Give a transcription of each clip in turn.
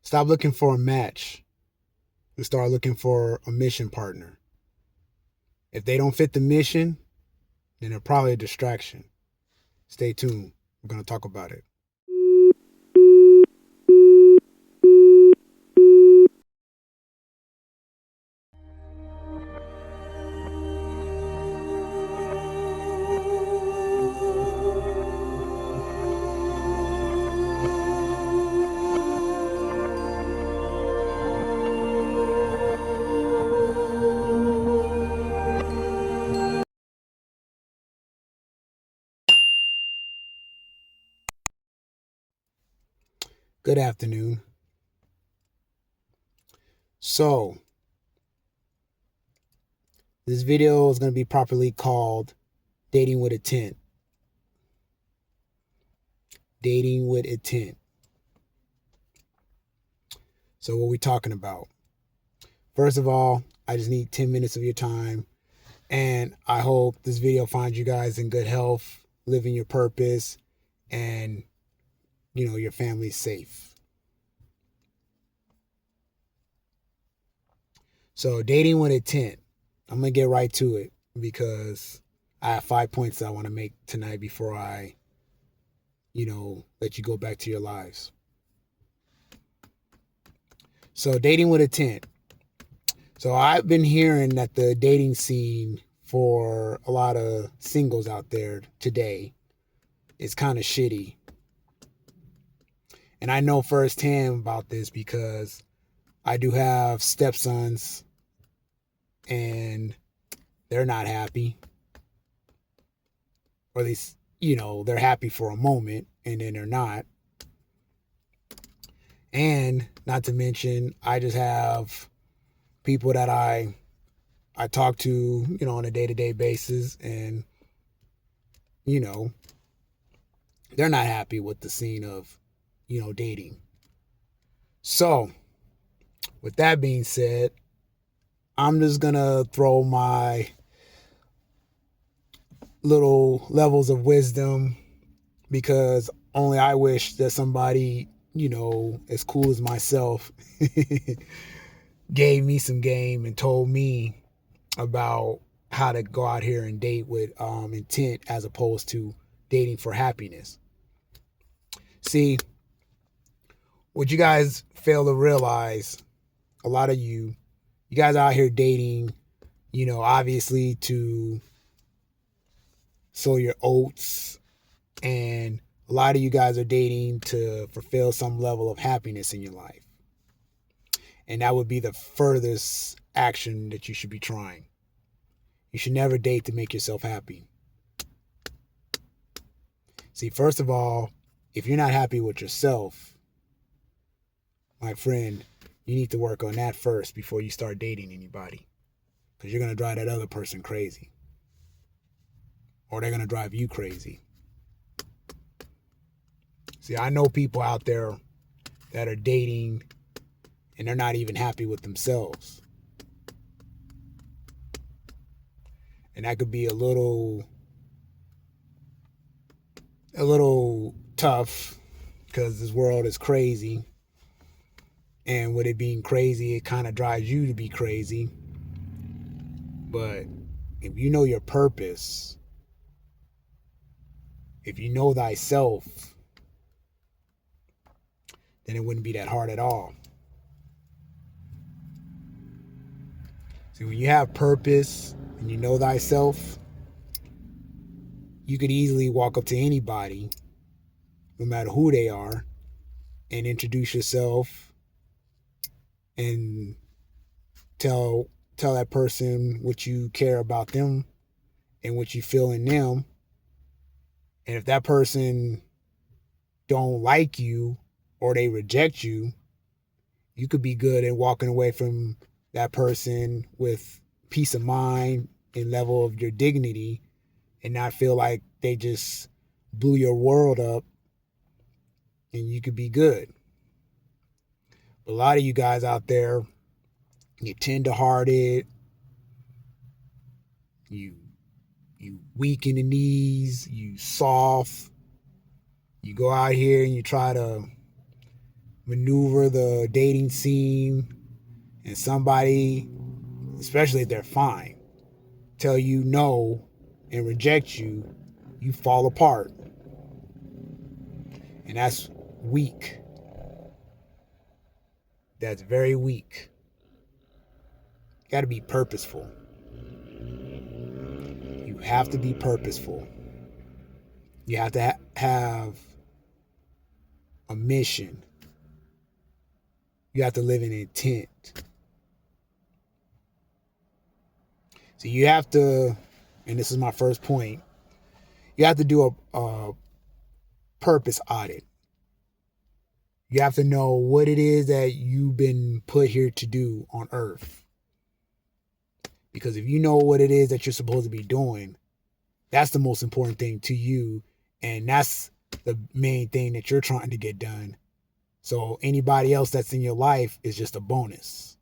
Stop looking for a match and start looking for a mission partner. If they don't fit the mission, then they're probably a distraction. Stay tuned. We're going to talk about it. Good afternoon. So, this video is going to be properly called Dating with Intent. Dating with Intent. So, what are we talking about? First of all, I just need 10 minutes of your time. And I hope this video finds you guys in good health, living your purpose, and, your family's safe. So, dating with intent. I'm going to get right to it because I have 5 points I want to make tonight before I, let you go back to your lives. So, dating with intent. So, I've been hearing that the dating scene for a lot of singles out there today is kind of shitty. And I know firsthand about this because I do have stepsons and they're not happy. Or at least, they're happy for a moment and then they're not. And not to mention, I just have people that I talk to, on a day-to-day basis, and, they're not happy with the scene of, dating. So, with that being said, I'm just going to throw my little levels of wisdom because only I wish that somebody, as cool as myself gave me some game and told me about how to go out here and date with intent as opposed to dating for happiness. See, what you guys fail to realize, a lot of you guys out here dating, obviously to sow your oats, and a lot of you guys are dating to fulfill some level of happiness in your life. And that would be the furthest action that you should be trying. You should never date to make yourself happy. See, first of all, if you're not happy with yourself, my friend, you need to work on that first before you start dating anybody. Because you're going to drive that other person crazy. Or they're going to drive you crazy. See, I know people out there that are dating and they're not even happy with themselves. And that could be a little tough because this world is crazy. And with it being crazy, it kind of drives you to be crazy. But if you know your purpose, if you know thyself, then it wouldn't be that hard at all. See, when you have purpose and you know thyself, you could easily walk up to anybody, no matter who they are, and introduce yourself and tell that person what you care about them and what you feel in them. And if that person don't like you or they reject you, you could be good at walking away from that person with peace of mind and level of your dignity and not feel like they just blew your world up, and you could be good. But a lot of you guys out there, you're tender-hearted, you weak in the knees, you soft, you go out here and you try to maneuver the dating scene and somebody, especially if they're fine, tell you no and reject you, you fall apart. And that's weak. That's very weak. You got to be purposeful. You have to be purposeful. You have to have a mission. You have to live in intent. So you have to, and this is my first point, you have to do a purpose audit. You have to know what it is that you've been put here to do on earth. Because if you know what it is that you're supposed to be doing, that's the most important thing to you. And that's the main thing that you're trying to get done. So anybody else that's in your life is just a bonus.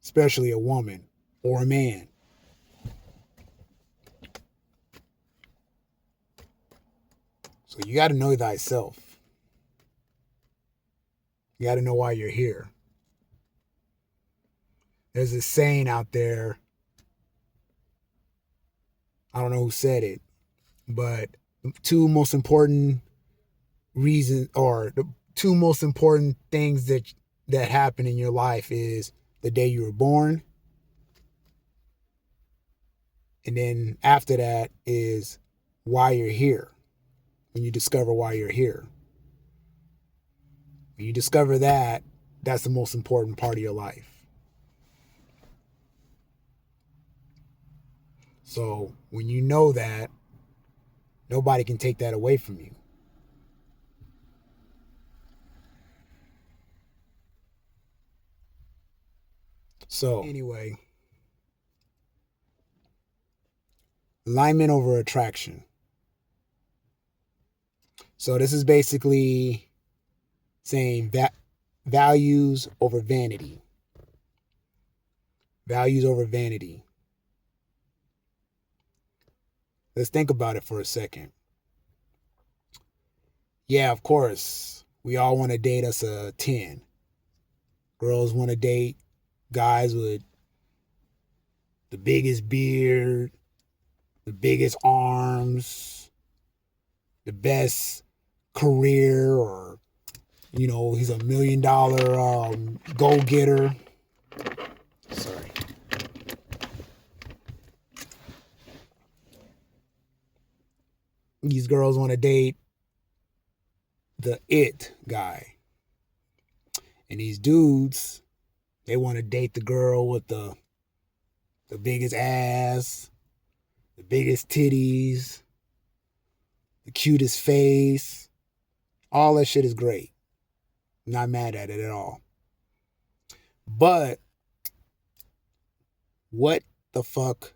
Especially a woman or a man. So you got to know thyself. You got to know why you're here. There's this saying out there. I don't know who said it, but the two most important reasons, or the two most important things that happen in your life is the day you were born, and then after that is why you're here. When you discover why you're here. When you discover that, that's the most important part of your life. So when you know that, nobody can take that away from you. So anyway, alignment over attraction. So this is basically saying that values over vanity. Values over vanity. Let's think about it for a second. Yeah, of course, we all want to date us a 10. Girls want to date guys with the biggest beard, the biggest arms, the best career, or, you know, he's $1 million go-getter. Sorry. These girls want to date the it guy. And these dudes, they want to date the girl with the biggest ass, the biggest titties, the cutest face. All that shit is great. I'm not mad at it at all. But what the fuck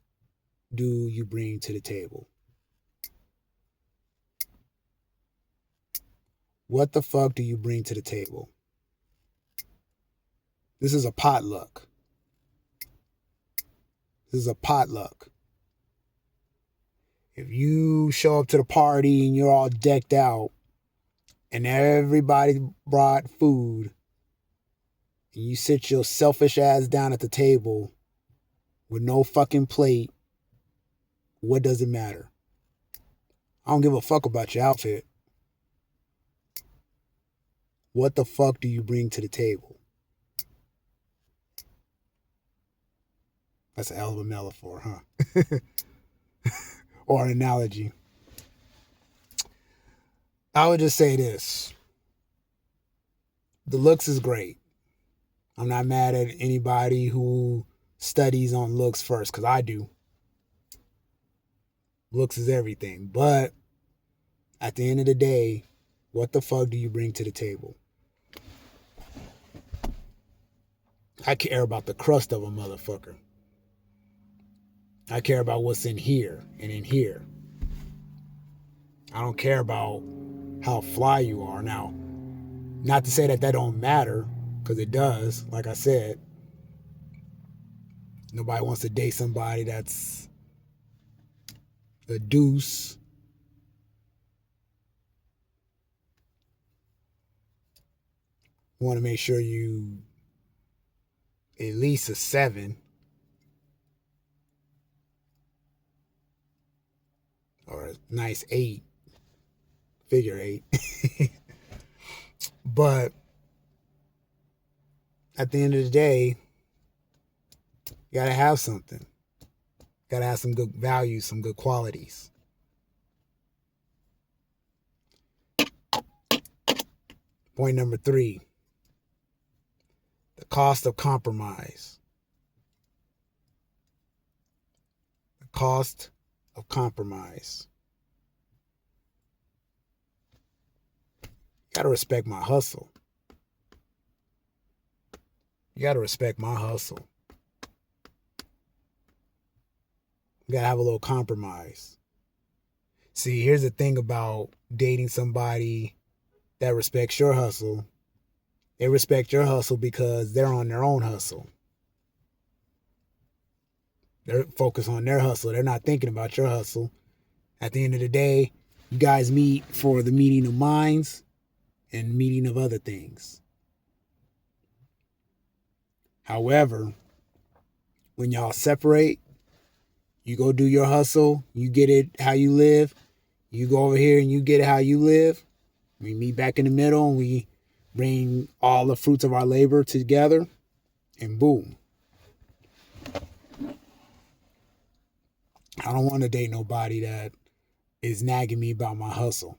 do you bring to the table? What the fuck do you bring to the table? This is a potluck. This is a potluck. If you show up to the party and you're all decked out and everybody brought food and you sit your selfish ass down at the table with no fucking plate, what does it matter? I don't give a fuck about your outfit. What the fuck do you bring to the table? That's a hell of a metaphor, huh? Or an analogy. I would just say this. The looks is great. I'm not mad at anybody who studies on looks first, because I do. Looks is everything. But at the end of the day, what the fuck do you bring to the table? I care about the crust of a motherfucker. I care about what's in here and in here. I don't care about how fly you are. Now, not to say that don't matter, because it does. Like I said, nobody wants to date somebody that's a deuce. want to make sure you at least a 7 or a nice 8, figure 8. But at the end of the day, you got to have something. Got to have some good values, some good qualities. Point number 3, the cost of compromise. The cost of compromise. You got to respect my hustle. You got to respect my hustle. You got to have a little compromise. See, here's the thing about dating somebody that respects your hustle. They respect your hustle because they're on their own hustle. They're focused on their hustle. They're not thinking about your hustle. At the end of the day, you guys meet for the meeting of minds and meeting of other things. However, when y'all separate, you go do your hustle, you get it how you live. You go over here and you get it how you live. We meet back in the middle and we bring all the fruits of our labor together, and boom. I don't want to date nobody that is nagging me about my hustle.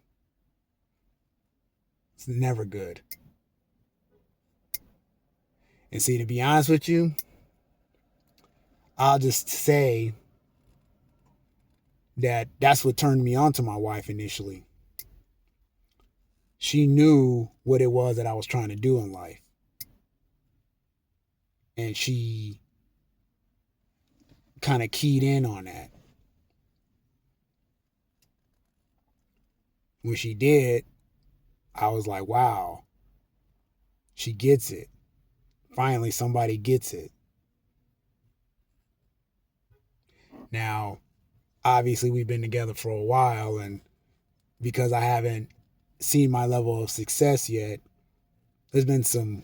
It's never good. And see, to be honest with you, I'll just say that that's what turned me on to my wife initially. She knew what it was that I was trying to do in life. And she kind of keyed in on that. When she did, I was like, wow, she gets it. Finally, somebody gets it. Now, obviously, we've been together for a while, and because I haven't seen my level of success yet, there's been some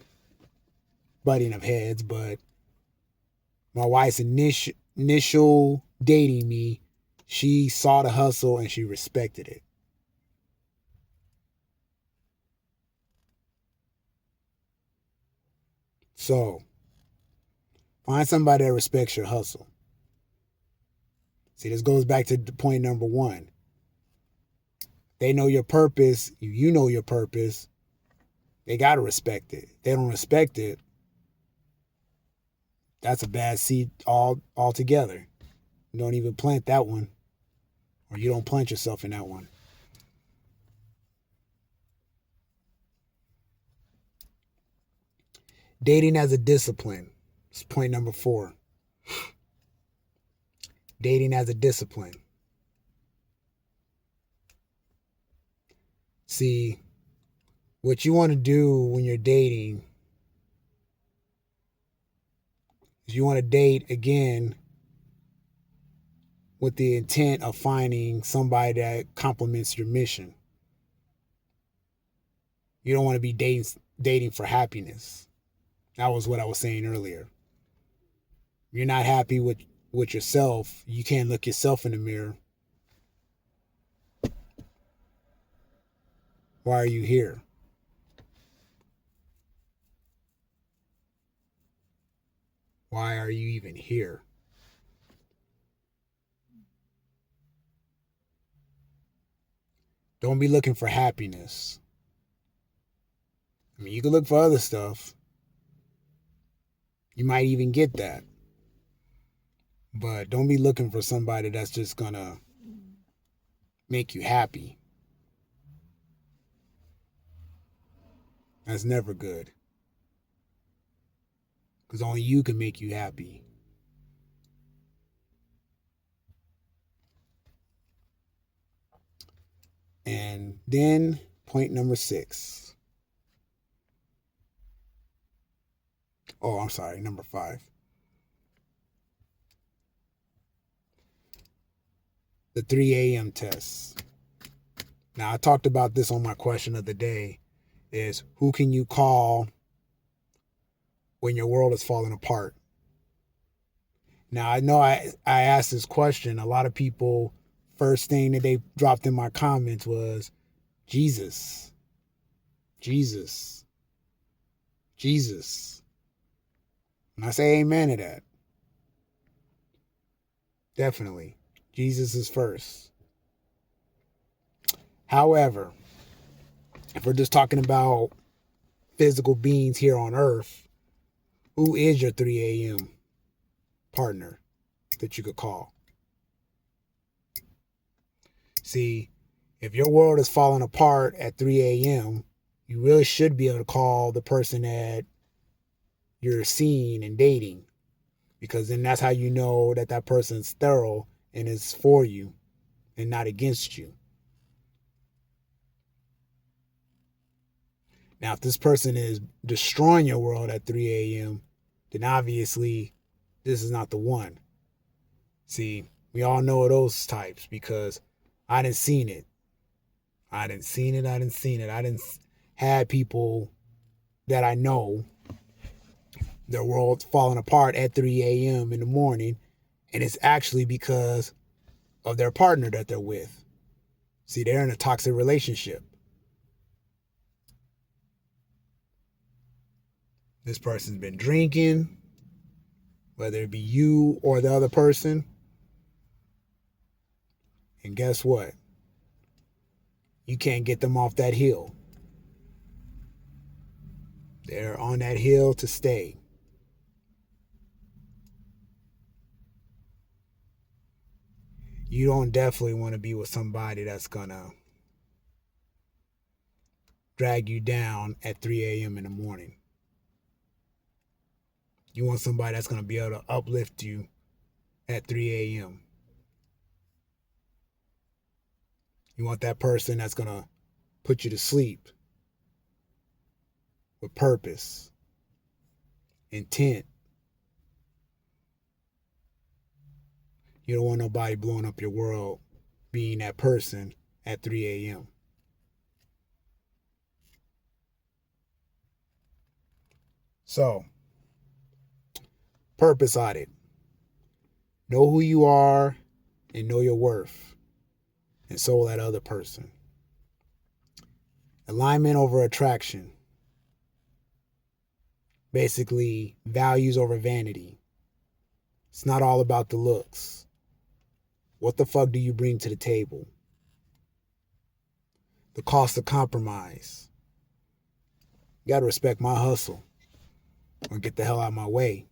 butting of heads, but my wife's initial dating me, she saw the hustle and she respected it. So, find somebody that respects your hustle. See, this goes back to point number 1. They know your purpose. You know your purpose. They got to respect it. If they don't respect it, that's a bad seed altogether. You don't even plant that one, or you don't plant yourself in that one. Dating as a discipline. It's point number 4. Dating as a discipline. See, what you want to do when you're dating is you want to date again with the intent of finding somebody that complements your mission. You don't want to be dating for happiness. That was what I was saying earlier. You're not happy with yourself. You can't look yourself in the mirror. Why are you here? Why are you even here? Don't be looking for happiness. I mean, you can look for other stuff. You might even get that. But don't be looking for somebody that's just going to make you happy. That's never good. Because only you can make you happy. And then point number 6. Oh, I'm sorry, number 5. The 3 a.m. test. Now, I talked about this on my question of the day, is who can you call when your world is falling apart. Now, I know I asked this question. A lot of people, first thing that they dropped in my comments was Jesus, Jesus, Jesus. And I say amen to that. Definitely. Jesus is first. However, if we're just talking about physical beings here on earth, who is your 3 a.m. partner that you could call? See, if your world is falling apart at 3 a.m., you really should be able to call the person that you're seeing and dating, because then that's how you know that that person's thorough and is for you and not against you. Now, if this person is destroying your world at 3 a.m., then obviously this is not the one. See, we all know those types because I done seen it. I done had people that I know, their world's falling apart at 3 a.m. in the morning, and it's actually because of their partner that they're with. See, they're in a toxic relationship. This person's been drinking, whether it be you or the other person. And guess what? You can't get them off that hill. They're on that hill to stay. You don't definitely want to be with somebody that's going to drag you down at 3 a.m. in the morning. You want somebody that's going to be able to uplift you at 3 a.m. You want that person that's going to put you to sleep with purpose, intent. You don't want nobody blowing up your world being that person at 3 a.m. So, Purpose Audit. Know who you are and know your worth. And so will that other person. Alignment over attraction. Basically, values over vanity. It's not all about the looks. What the fuck do you bring to the table? The cost of compromise. You gotta respect my hustle or get the hell out of my way.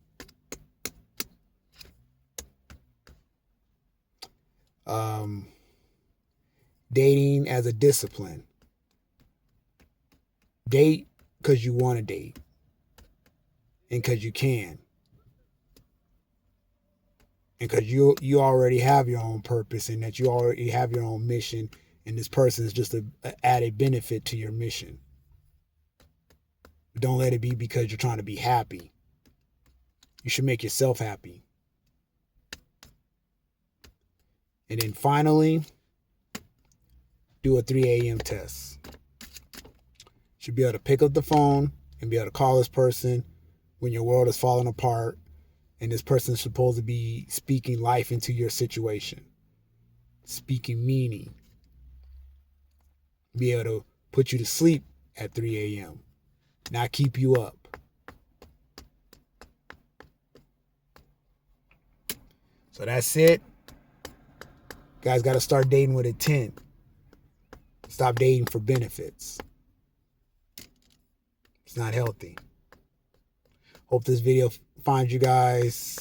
Dating as a discipline. Date because you want to date and because you can, and because you already have your own purpose and that you already have your own mission, and this person is just an added benefit to your mission. But don't let it be because you're trying to be happy. You should make yourself happy. And then finally, do a 3 a.m. test. Should be able to pick up the phone and be able to call this person when your world is falling apart and this person is supposed to be speaking life into your situation, speaking meaning, be able to put you to sleep at 3 a.m., not keep you up. So that's it. Guys got to start dating with intent. Stop dating for benefits. It's not healthy. Hope this video finds you guys,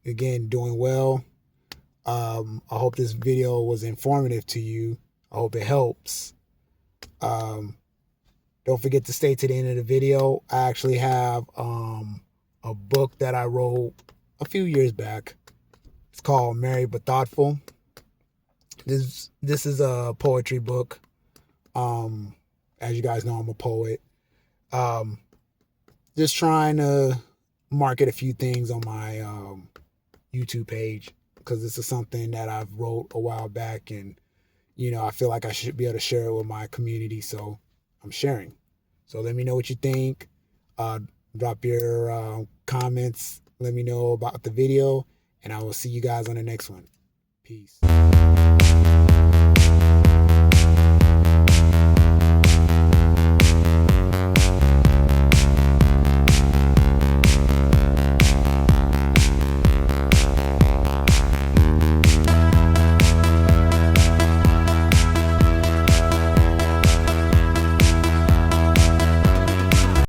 again, doing well. I hope this video was informative to you. I hope it helps. Don't forget to stay to the end of the video. I actually have a book that I wrote a few years back. It's called Married But Thoughtful. This is a poetry book. As you guys know, I'm a poet. Just trying to market a few things on my YouTube page, because this is something that I've wrote a while back, and I feel like I should be able to share it with my community, so I'm sharing. So let me know what you think. Drop your comments. Let me know about the video, and I will see you guys on the next one. Peace.